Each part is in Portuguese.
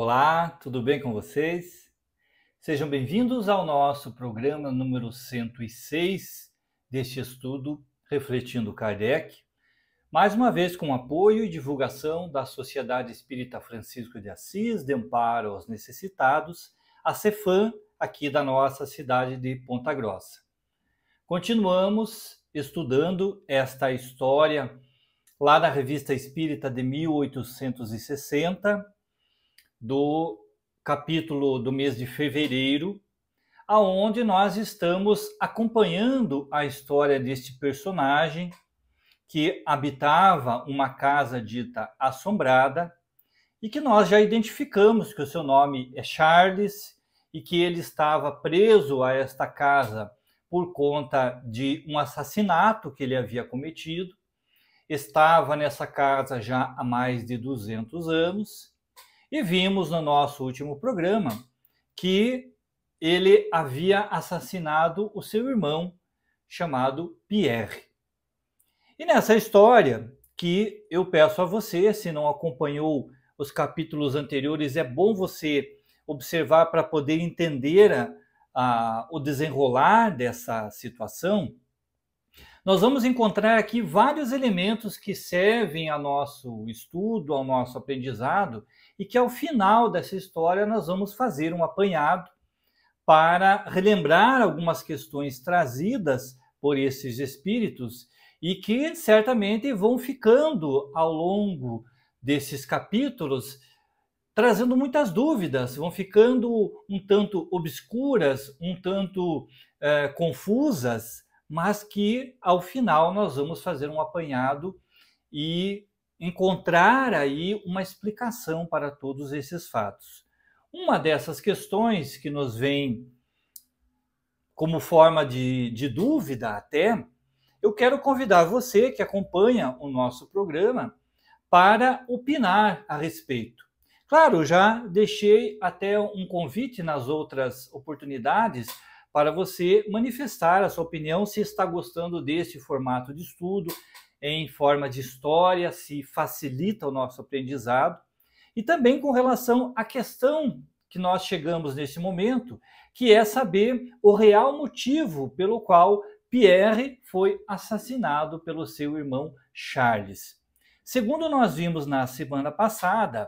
Olá, tudo bem com vocês? Sejam bem-vindos ao nosso programa número 106 deste estudo Refletindo Kardec, mais uma vez com apoio e divulgação da Sociedade Espírita Francisco de Assis de Amparo aos Necessitados, a CEFAM, aqui da nossa cidade de Ponta Grossa. Continuamos estudando esta história lá na Revista Espírita de 1860, do capítulo do mês de fevereiro, aonde nós estamos acompanhando a história deste personagem que habitava uma casa dita assombrada e que nós já identificamos que o seu nome é Charles e que ele estava preso a esta casa por conta de um assassinato que ele havia cometido. Estava nessa casa já há mais de 200 anos. E vimos no nosso último programa que ele havia assassinado o seu irmão, chamado Pierre. E nessa história, que eu peço a você, se não acompanhou os capítulos anteriores, é bom você observar para poder entender o desenrolar dessa situação. Nós vamos encontrar aqui vários elementos que servem ao nosso estudo, ao nosso aprendizado, e que ao final dessa história nós vamos fazer um apanhado para relembrar algumas questões trazidas por esses espíritos e que certamente vão ficando ao longo desses capítulos trazendo muitas dúvidas, vão ficando um tanto obscuras, um tanto confusas, mas que ao final nós vamos fazer um apanhado e encontrar aí uma explicação para todos esses fatos. Uma dessas questões que nos vem como forma de dúvida até, eu quero convidar você que acompanha o nosso programa para opinar a respeito. Claro, já deixei até um convite nas outras oportunidades para você manifestar a sua opinião, se está gostando deste formato de estudo, em forma de história, se facilita o nosso aprendizado, e também com relação à questão que nós chegamos nesse momento, que é saber o real motivo pelo qual Pierre foi assassinado pelo seu irmão Charles. Segundo nós vimos na semana passada,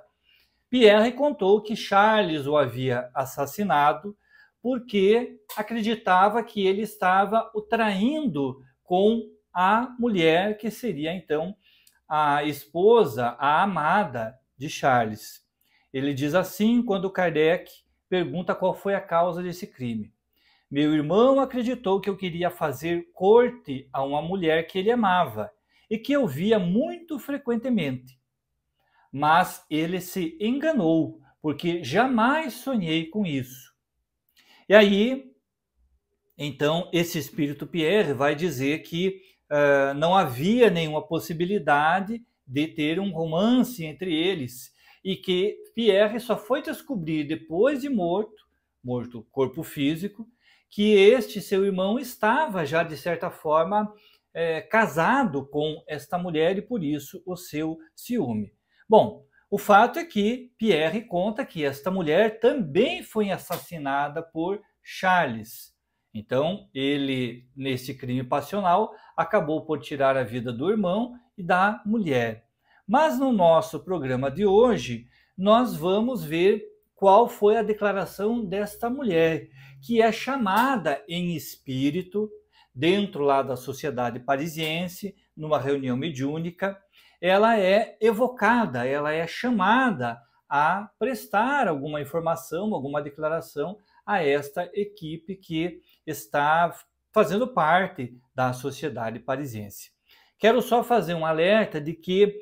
Pierre contou que Charles o havia assassinado porque acreditava que ele estava o traindo com a mulher que seria então a esposa, a amada de Charles. Ele diz assim quando Kardec pergunta qual foi a causa desse crime. Meu irmão acreditou que eu queria fazer corte a uma mulher que ele amava e que eu via muito frequentemente. Mas ele se enganou, porque jamais sonhei com isso. E aí, então, esse espírito Pierre vai dizer que não havia nenhuma possibilidade de ter um romance entre eles e que Pierre só foi descobrir depois de morto corpo físico, que este seu irmão estava já, de certa forma, casado com esta mulher e por isso o seu ciúme. Bom, o fato é que Pierre conta que esta mulher também foi assassinada por Charles. Então, ele, nesse crime passional, acabou por tirar a vida do irmão e da mulher. Mas no nosso programa de hoje, nós vamos ver qual foi a declaração desta mulher, que é chamada em espírito, dentro lá da Sociedade Parisiense, numa reunião mediúnica. Ela é evocada, ela é chamada a prestar alguma informação, alguma declaração a esta equipe que está fazendo parte da Sociedade Parisiense. Quero só fazer um alerta de que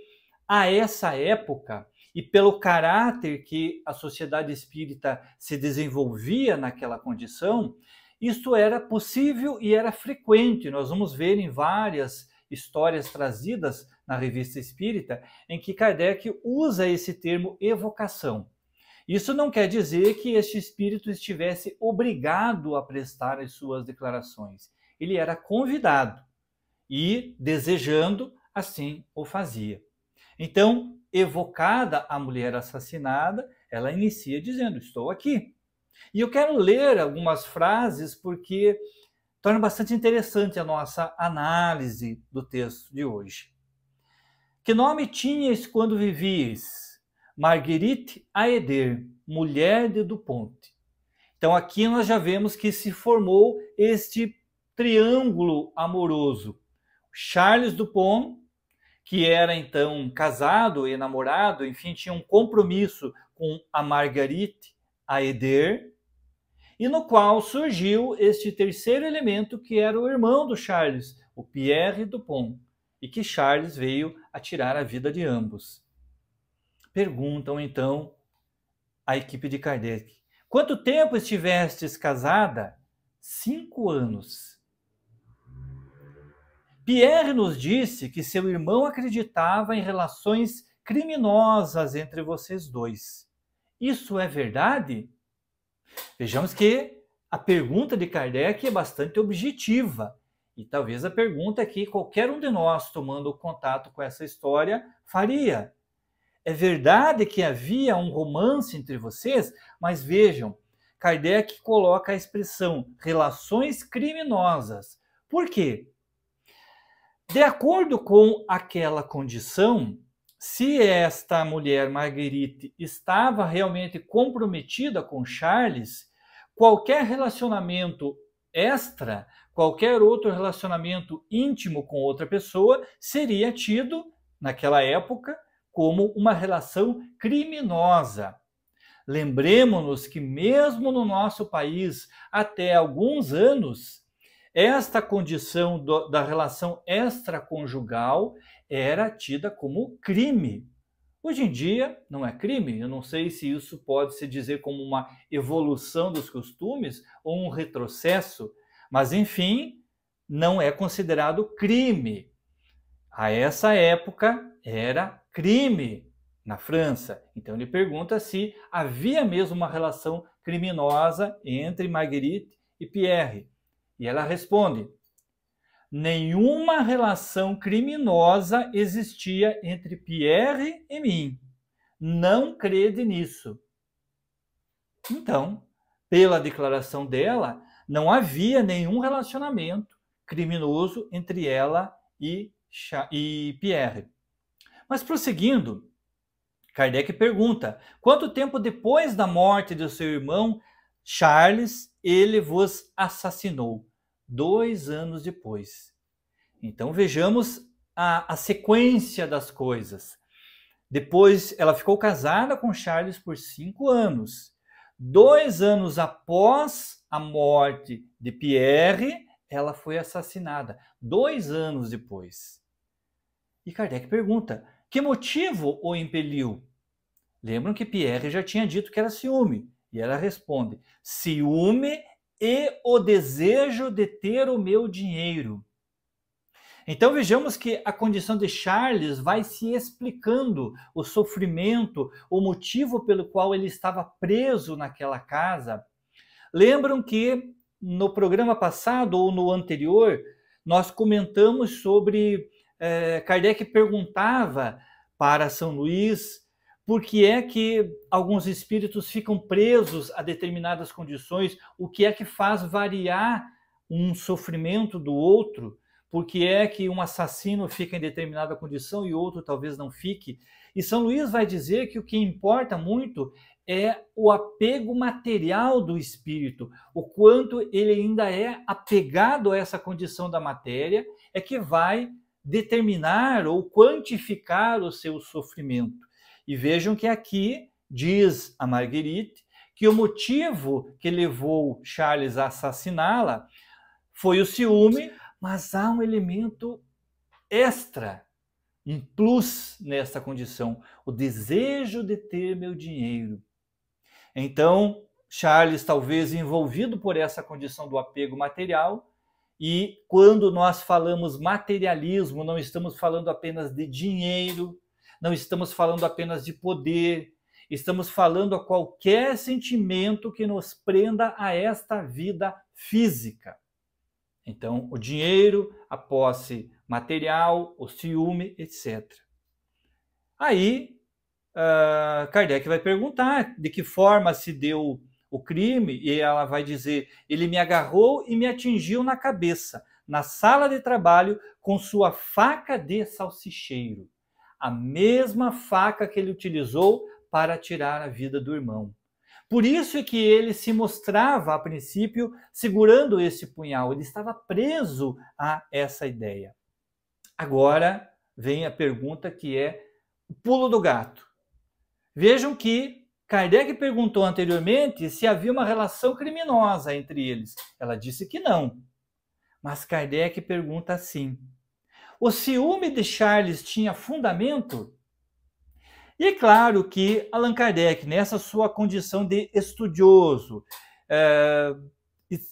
a essa época, e pelo caráter que a Sociedade Espírita se desenvolvia naquela condição, isto era possível e era frequente. Nós vamos ver em várias histórias trazidas na Revista Espírita, em que Kardec usa esse termo evocação. Isso não quer dizer que este espírito estivesse obrigado a prestar as suas declarações. Ele era convidado e, desejando, assim o fazia. Então, evocada a mulher assassinada, ela inicia dizendo: estou aqui. E eu quero ler algumas frases porque torna bastante interessante a nossa análise do texto de hoje. Que nome tinhas quando vivias? Marguerite Aeder, mulher de Dupont. Então aqui nós já vemos que se formou este triângulo amoroso. Charles Dupont, que era então casado e namorado, enfim, tinha um compromisso com a Marguerite Aeder, e no qual surgiu este terceiro elemento, que era o irmão do Charles, o Pierre Dupont, e que Charles veio a tirar a vida de ambos. Perguntam então a equipe de Kardec: quanto tempo estivestes casada? 5 anos. Pierre nos disse que seu irmão acreditava em relações criminosas entre vocês dois. Isso é verdade? Vejamos que a pergunta de Kardec é bastante objetiva. E talvez a pergunta que qualquer um de nós, tomando contato com essa história, faria. É verdade que havia um romance entre vocês? Mas vejam, Kardec coloca a expressão relações criminosas. Por quê? De acordo com aquela condição, se esta mulher, Marguerite, estava realmente comprometida com Charles, qualquer relacionamento extra, qualquer outro relacionamento íntimo com outra pessoa, seria tido, naquela época, como uma relação criminosa. Lembremos-nos que mesmo no nosso país, até alguns anos, esta condição da relação extraconjugal era tida como crime. Hoje em dia não é crime, eu não sei se isso pode se dizer como uma evolução dos costumes ou um retrocesso, mas enfim, não é considerado crime. A essa época era crime na França. Então ele pergunta se havia mesmo uma relação criminosa entre Marguerite e Pierre. E ela responde: nenhuma relação criminosa existia entre Pierre e mim. Não crede nisso. Então, pela declaração dela, não havia nenhum relacionamento criminoso entre ela e Pierre. Mas prosseguindo, Kardec pergunta: quanto tempo depois da morte de seu irmão Charles ele vos assassinou? 2 anos depois. Então vejamos a sequência das coisas. Depois ela ficou casada com Charles por 5 anos. 2 anos após a morte de Pierre, ela foi assassinada. 2 anos depois. E Kardec pergunta: que motivo o impeliu? Lembram que Pierre já tinha dito que era ciúme. E ela responde: ciúme e o desejo de ter o meu dinheiro. Então vejamos que a condição de Charles vai se explicando o sofrimento, o motivo pelo qual ele estava preso naquela casa. Lembram que no programa passado ou no anterior, nós comentamos sobre Kardec perguntava para São Luís por que é que alguns espíritos ficam presos a determinadas condições, o que é que faz variar um sofrimento do outro, por que é que um assassino fica em determinada condição e outro talvez não fique. E São Luís vai dizer que o que importa muito é o apego material do espírito, o quanto ele ainda é apegado a essa condição da matéria, é que vai determinar ou quantificar o seu sofrimento. E vejam que aqui diz a Marguerite que o motivo que levou Charles a assassiná-la foi o ciúme, mas há um elemento extra, um plus nessa condição, o desejo de ter meu dinheiro. Então, Charles, talvez envolvido por essa condição do apego material, e quando nós falamos materialismo, não estamos falando apenas de dinheiro, não estamos falando apenas de poder, estamos falando a qualquer sentimento que nos prenda a esta vida física. Então, o dinheiro, a posse material, o ciúme, etc. Aí, Kardec vai perguntar de que forma se deu o crime, e ela vai dizer: ele me agarrou e me atingiu na cabeça, na sala de trabalho, com sua faca de salsicheiro. A mesma faca que ele utilizou para tirar a vida do irmão. Por isso é que ele se mostrava, a princípio, segurando esse punhal. Ele estava preso a essa ideia. Agora vem a pergunta que é o pulo do gato. Vejam que Kardec perguntou anteriormente se havia uma relação criminosa entre eles. Ela disse que não. Mas Kardec pergunta assim: o ciúme de Charles tinha fundamento? E é claro que Allan Kardec, nessa sua condição de estudioso,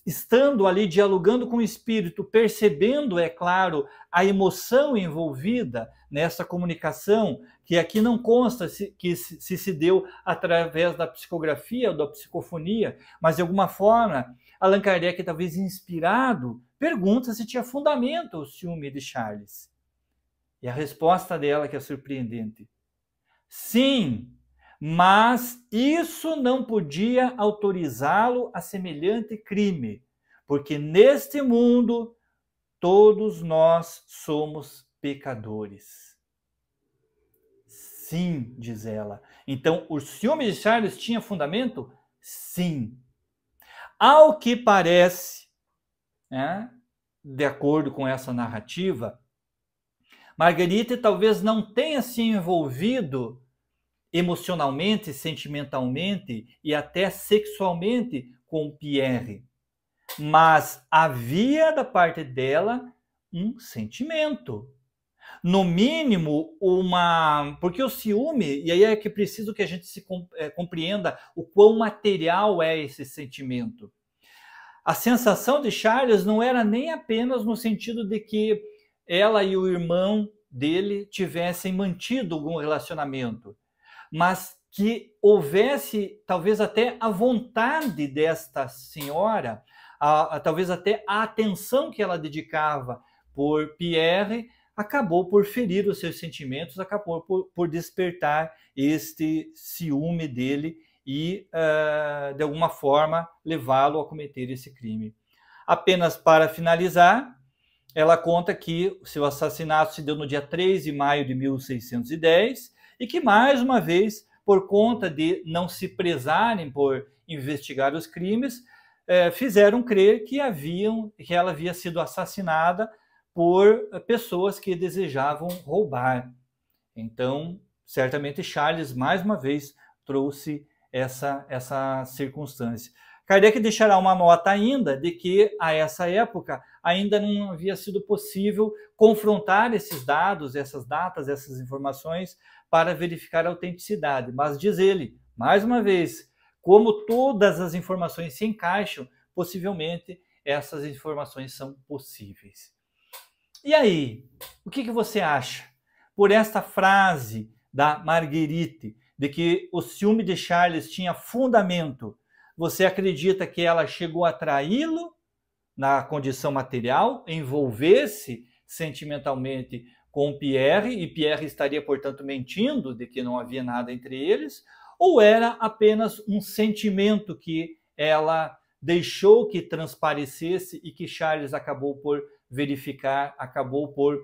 estando ali dialogando com o espírito, percebendo, é claro, a emoção envolvida nessa comunicação, que aqui não consta que se deu através da psicografia ou da psicofonia, mas de alguma forma, Allan Kardec, talvez inspirado, pergunta se tinha fundamento o ciúme de Charles. E a resposta dela que é surpreendente: sim, mas isso não podia autorizá-lo a semelhante crime, porque neste mundo todos nós somos pecadores. Sim, diz ela. Então, o ciúme de Charles tinha fundamento? Sim. Ao que parece, de acordo com essa narrativa, Marguerite talvez não tenha se envolvido emocionalmente, sentimentalmente e até sexualmente com Pierre. Mas havia da parte dela um sentimento. No mínimo, porque o ciúme, e aí é que preciso que a gente compreenda o quão material é esse sentimento. A sensação de Charles não era nem apenas no sentido de que ela e o irmão dele tivessem mantido algum relacionamento, mas que houvesse talvez até a vontade desta senhora, talvez até a atenção que ela dedicava por Pierre, acabou por ferir os seus sentimentos, acabou por despertar este ciúme dele e, de alguma forma, levá-lo a cometer esse crime. Apenas para finalizar, ela conta que o seu assassinato se deu no dia 3 de maio de 1610 e que, mais uma vez, por conta de não se prezarem por investigar os crimes, fizeram crer que ela havia sido assassinada por pessoas que desejavam roubar. Então, certamente Charles, mais uma vez, trouxe essa circunstância. Kardec deixará uma nota ainda de que, a essa época, ainda não havia sido possível confrontar esses dados, essas datas, essas informações, para verificar a autenticidade. Mas diz ele, mais uma vez, como todas as informações se encaixam, possivelmente essas informações são possíveis. E aí, o que você acha? Por esta frase da Marguerite, de que o ciúme de Charles tinha fundamento, você acredita que ela chegou a traí-lo na condição material, envolver-se sentimentalmente com Pierre, e Pierre estaria, portanto, mentindo de que não havia nada entre eles, ou era apenas um sentimento que ela deixou que transparecesse e que Charles acabou por verificar, acabou por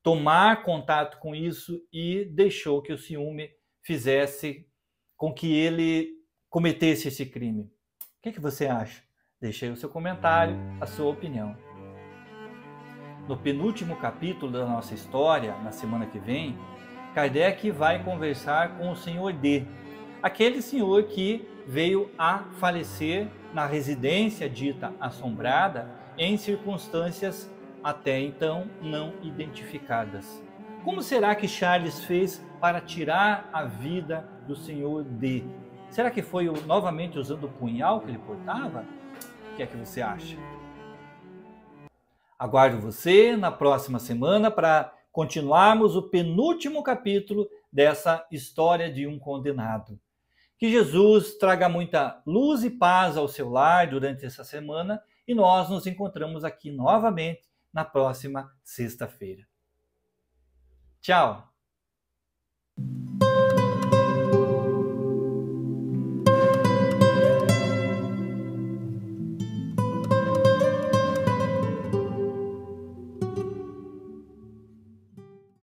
tomar contato com isso e deixou que o ciúme fizesse com que ele cometesse esse crime? O que você acha? Deixe aí o seu comentário, a sua opinião. No penúltimo capítulo da nossa história, na semana que vem, Kardec vai conversar com o senhor D, aquele senhor que veio a falecer na residência dita assombrada em circunstâncias até então não identificadas. Como será que Charles fez para tirar a vida do senhor D? Será que foi novamente usando o punhal que ele portava? O que é que você acha? Aguardo você na próxima semana para continuarmos o penúltimo capítulo dessa história de um condenado. Que Jesus traga muita luz e paz ao seu lar durante essa semana e nós nos encontramos aqui novamente na próxima sexta-feira. Tchau!